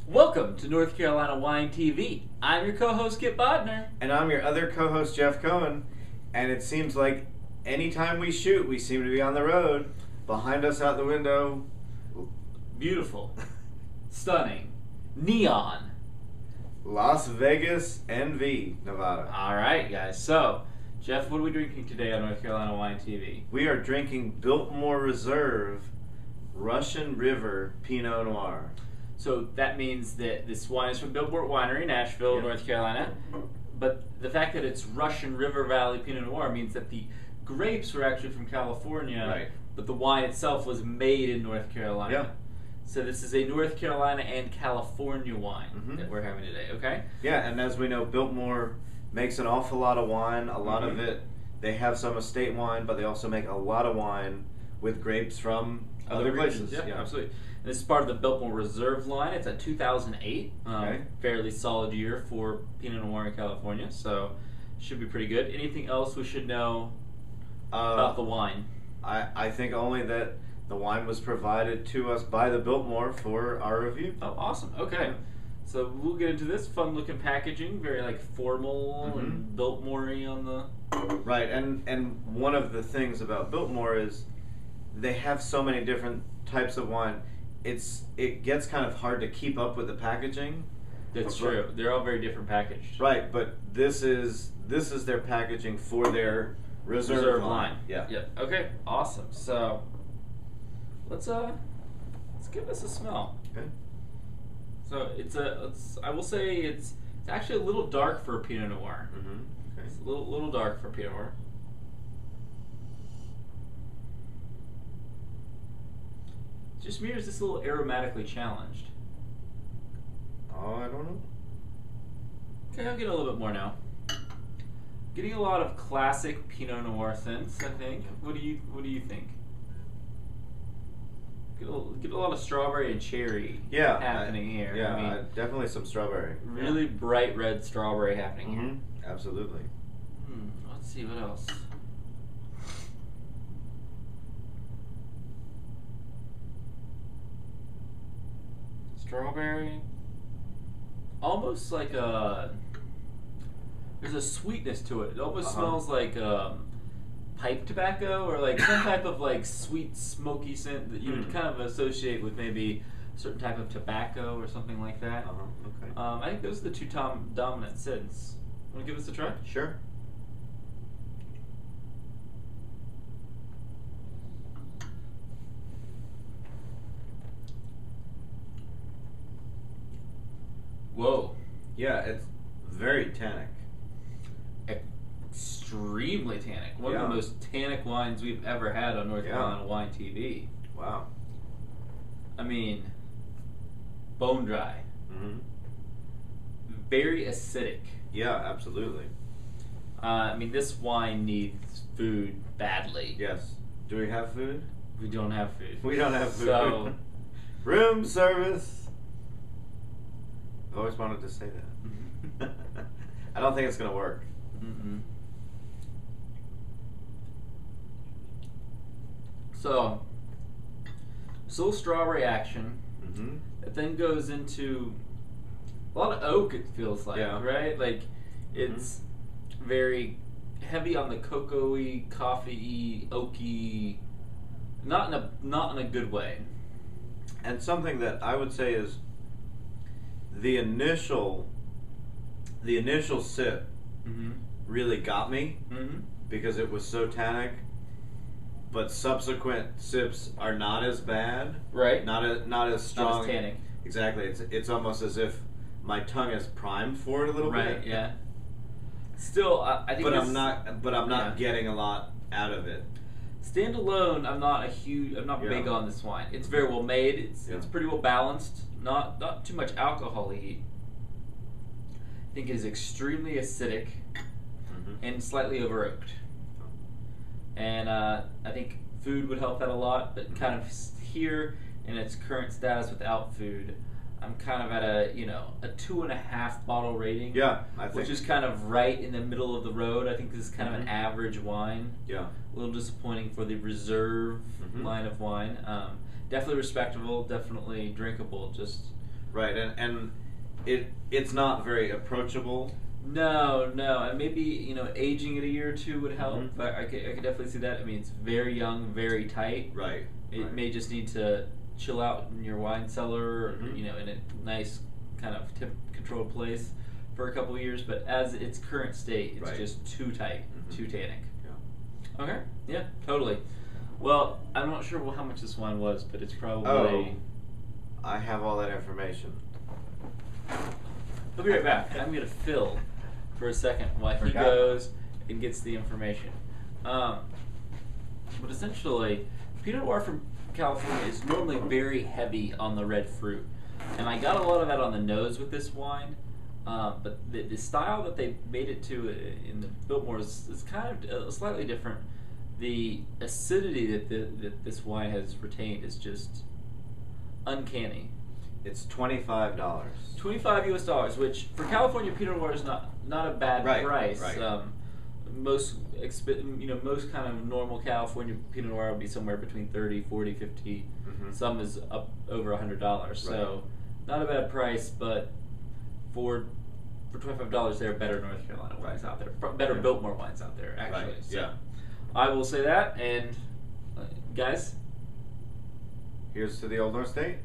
Welcome to North Carolina Wine TV. I'm your co-host, Kip Bodner. And I'm your other co-host, Jeff Cohen. And it seems like anytime we shoot, we seem to be on the road. Behind us out the window. Beautiful. Stunning. Neon. Las Vegas, NV, Nevada. All right, guys. So, Jeff, what are we drinking today on North Carolina Wine TV? We are drinking Biltmore Reserve Russian River Pinot Noir. So that means that this wine is from Biltmore Winery, Nashville, North Carolina. But the fact that it's Russian River Valley Pinot Noir means that the grapes were actually from California, Right. but the wine itself was made in North Carolina. Yeah. So this is a North Carolina and California wine Mhm. that we're having today, okay? Yeah, and as we know, Biltmore makes an awful lot of wine. A lot Mhm. of it, they have some estate wine, but they also make a lot of wine with grapes from other regions. places. Yeah, absolutely. And this is part of the Biltmore Reserve line. It's a 2008, Okay. fairly solid year for Pinot Noir in California, so should be pretty good. Anything else we should know about the wine? I think only that the wine was provided to us by the Biltmore for our review. Oh, awesome. Okay. So we'll get into this fun looking packaging, very like formal and Biltmore-y on the... Right, and one of the things about Biltmore is they have so many different types of wine. It gets kind of hard to keep up with the packaging. That's true. They're all very different packaged. Right, but this is their packaging for their reserve line. Yeah. Yep. Okay. Awesome. So let's give this a smell. Okay. So I will say it's actually a little dark for a Pinot Noir. Okay. It's a little dark for Pinot Noir. Just me, or is this a little aromatically challenged? Oh, I don't know. Okay, I'm getting a little bit more now. Getting a lot of classic Pinot Noir scents, I think. What do you think? Get a lot of strawberry and cherry happening here. Yeah, I mean, definitely some strawberry. really bright red strawberry happening here. Absolutely. Let's see what else. Strawberry. Almost like there's a sweetness to it. It almost smells like pipe tobacco or like some type of like sweet smoky scent that you would kind of associate with maybe a certain type of tobacco or something like that. Okay. I think those are the two dominant scents. Want to give this a try? Sure. Whoa. Yeah, it's very tannic. Extremely tannic. One of the most tannic wines we've ever had on North Carolina Wine TV. Wow. I mean, bone dry. Very acidic. Yeah, absolutely. I mean, this wine needs food badly. Yes. Do we have food? We don't have food. We don't have food. So, room service. I've always wanted to say that. I don't think it's going to work. So, it's a little strawberry action. It then goes into a lot of oak, it feels like, right? Like, it's very heavy on the cocoa-y, coffee-y, oaky, not in a good way. And something that I would say is the initial sip really got me because it was so tannic, but subsequent sips are not as bad, right? Not as strong. Not as tannic. Exactly. It's almost as if my tongue is primed for it a little bit. Right. Yeah. Still, I think. But I'm not getting a lot out of it. Standalone, I'm not big on this wine. It's very well made. It's pretty well balanced. Not too much alcohol-y. I think it is extremely acidic and slightly over oaked. And I think food would help that a lot. But kind of here in its current status without food, I'm kind of at a 2.5 bottle rating. Yeah, I think. Which is kind of right in the middle of the road. I think this is kind of an average wine. Yeah. A little disappointing for the reserve line of wine. Definitely respectable, definitely drinkable. Just Right, and it's not very approachable. No, and maybe aging it a year or two would help. Mm-hmm. But I could definitely see that. I mean, it's very young, very tight. Right. It may just need to chill out in your wine cellar, Mm-hmm. in a nice kind of controlled place for a couple of years. But as its current state, it's just too tight, too tannic. Yeah. Okay. Yeah. Totally. Well, I'm not sure how much this wine was, but it's probably. Oh, I have all that information. I'll be right back. I'm going to fill for a second while he goes and gets the information. But essentially, Pinot Noir from California is normally very heavy on the red fruit. And I got a lot of that on the nose with this wine. But the style that they made it to in the Biltmore is kind of slightly different. The acidity that this wine has retained is just uncanny. It's $25. $25 US, which for California Pinot Noir is not a bad price. Right. Most kind of normal California Pinot Noir will be somewhere between 30, 40, 50. Mm-hmm. Some is up over $100. So not a bad price, but for $25 there are better North Carolina wines out there. Better Biltmore wines out there, actually. Right. So Yeah. I will say that, and guys, Here's to the Old North State.